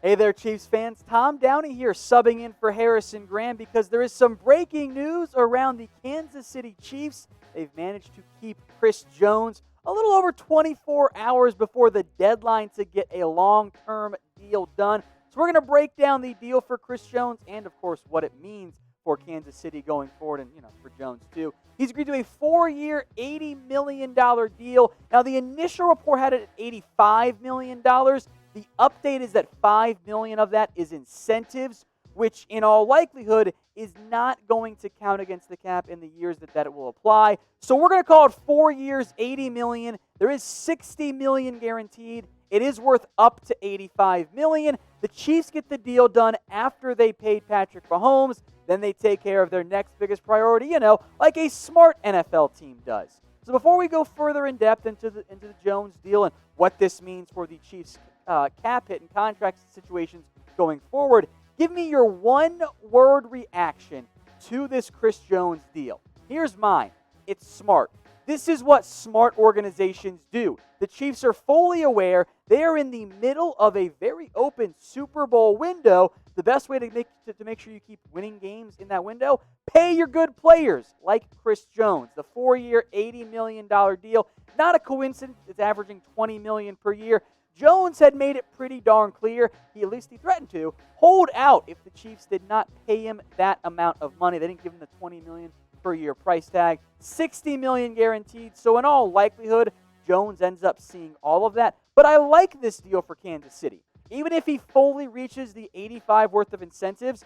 Hey there, Chiefs fans. Tom Downey here, subbing in for Harrison Graham because there is some breaking news around the Kansas City Chiefs. They've managed to keep Chris Jones a little over 24 hours before the deadline to get a long-term deal done. So we're going to break down the deal for Chris Jones and, of course, what it means for Kansas City going forward and, for Jones too. He's agreed to a 4-year, $80 million deal. Now, the initial report had it at $85 million. The update is that $5 million of that is incentives, which in all likelihood is not going to count against the cap in the years that it will apply. So we're going to call it 4 years, $80 million. There is $60 million guaranteed. It is worth up to $85 million. The Chiefs get the deal done after they paid Patrick Mahomes. Then they take care of their next biggest priority, like a smart NFL team does. So before we go further in depth into the Jones deal and what this means for the Chiefs' cap hit and contract situations going forward, give me your one-word reaction to this Chris Jones deal. Here's mine. It's smart. This is what smart organizations do. The Chiefs are fully aware they are in the middle of a very open Super Bowl window. The best way to make sure you keep winning games in that window, pay your good players like Chris Jones. The 4-year, $80 million deal, not a coincidence. It's averaging $20 million per year. Jones had made it pretty darn clear, at least he threatened to, hold out if the Chiefs did not pay him that amount of money. They didn't give him the $20 million per year price tag, $60 million guaranteed. So in all likelihood, Jones ends up seeing all of that. But I like this deal for Kansas City. Even if he fully reaches the 85 worth of incentives,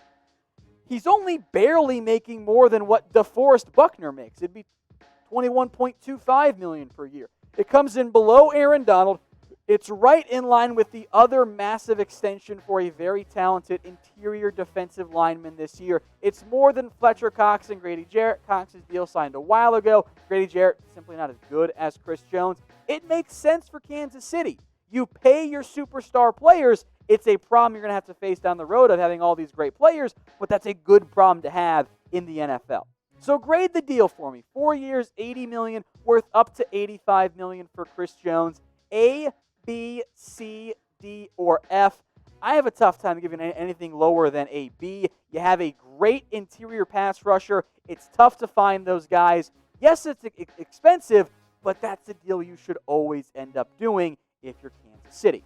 he's only barely making more than what DeForest Buckner makes. It'd be $21.25 million per year. It comes in below Aaron Donald. It's right in line with the other massive extension for a very talented interior defensive lineman this year. It's more than Fletcher Cox and Grady Jarrett. Cox's deal signed a while ago. Grady Jarrett simply not as good as Chris Jones. It makes sense for Kansas City. You pay your superstar players. It's a problem you're going to have to face down the road of having all these great players, but that's a good problem to have in the NFL. So grade the deal for me. 4 years, $80 million, worth up to $85 million for Chris Jones. A, B, C, D, or F. I have a tough time giving anything lower than a B. You have a great interior pass rusher. It's tough to find those guys. Yes, it's expensive, but that's the deal you should always end up doing if you're Kansas City.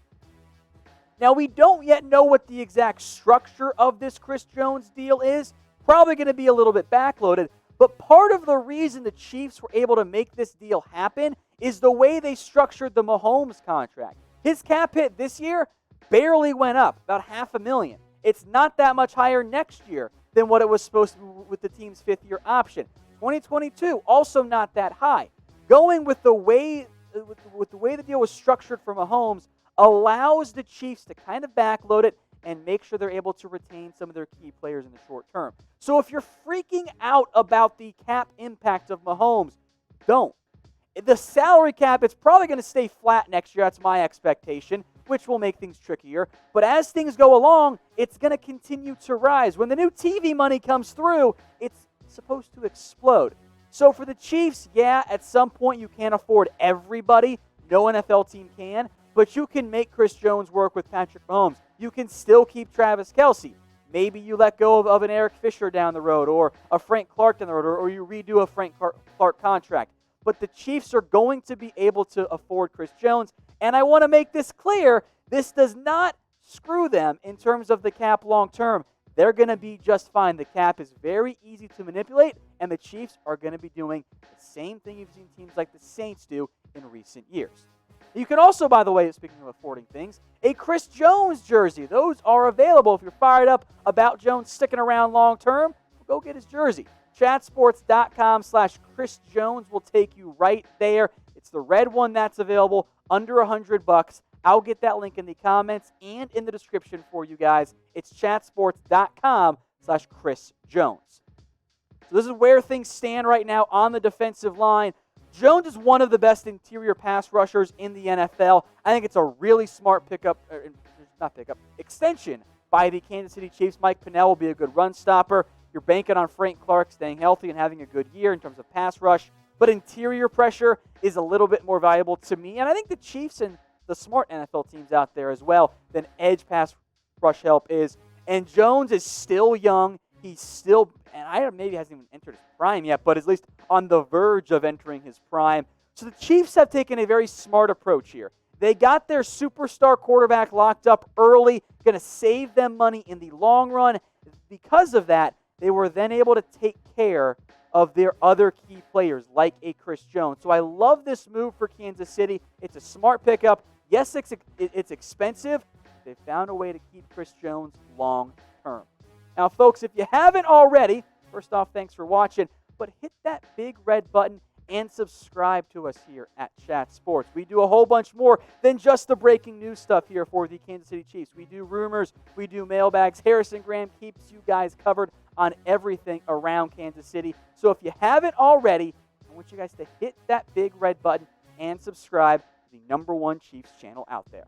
Now, we don't yet know what the exact structure of this Chris Jones deal is. Probably going to be a little bit backloaded, but part of the reason the Chiefs were able to make this deal happen is the way they structured the Mahomes contract. His cap hit this year barely went up, about $500,000. It's not that much higher next year than what it was supposed to be with the team's fifth-year option. 2022, also not that high. Going with the way the deal was structured for Mahomes allows the Chiefs to kind of backload it and make sure they're able to retain some of their key players in the short term. So if you're freaking out about the cap impact of Mahomes, don't. The salary cap, it's probably going to stay flat next year. That's my expectation, which will make things trickier. But as things go along, it's going to continue to rise. When the new TV money comes through, it's supposed to explode. So for the Chiefs, yeah, at some point you can't afford everybody. No NFL team can. But you can make Chris Jones work with Patrick Mahomes. You can still keep Travis Kelce. Maybe you let go of an Eric Fisher down the road or a Frank Clark down the road, or you redo a Frank Clark contract. But the Chiefs are going to be able to afford Chris Jones. And I want to make this clear, this does not screw them in terms of the cap long term. They're going to be just fine. The cap is very easy to manipulate, and the Chiefs are going to be doing the same thing you've seen teams like the Saints do in recent years. You can also, by the way, speaking of affording things, a Chris Jones jersey. Those are available. If you're fired up about Jones sticking around long term, go get his jersey. Chatsports.com/Chris Jones will take you right there. It's the red one that's available, under $100. I'll get that link in the comments and in the description for you guys. It's chatsports.com/Chris Jones. So this is where things stand right now on the defensive line. Jones is one of the best interior pass rushers in the NFL. I think it's a really smart extension by the Kansas City Chiefs. Mike Pennell will be a good run stopper. You're banking on Frank Clark staying healthy and having a good year in terms of pass rush. But interior pressure is a little bit more valuable to me. And I think the Chiefs and the smart NFL teams out there as well than edge pass rush help is. And Jones is still young. He's still, and I maybe hasn't even entered his prime yet, but at least on the verge of entering his prime. So the Chiefs have taken a very smart approach here. They got their superstar quarterback locked up early, going to save them money in the long run. Because of that, they were then able to take care of their other key players, like a Chris Jones. So I love this move for Kansas City. It's a smart pickup. Yes, it's expensive. They found a way to keep Chris Jones long term. Now, folks, if you haven't already, first off, thanks for watching, but hit that big red button and subscribe to us here at Chat Sports. We do a whole bunch more than just the breaking news stuff here for the Kansas City Chiefs. We do rumors, we do mailbags. Harrison Graham keeps you guys covered on everything around Kansas City. So if you haven't already, I want you guys to hit that big red button and subscribe to the #1 Chiefs channel out there.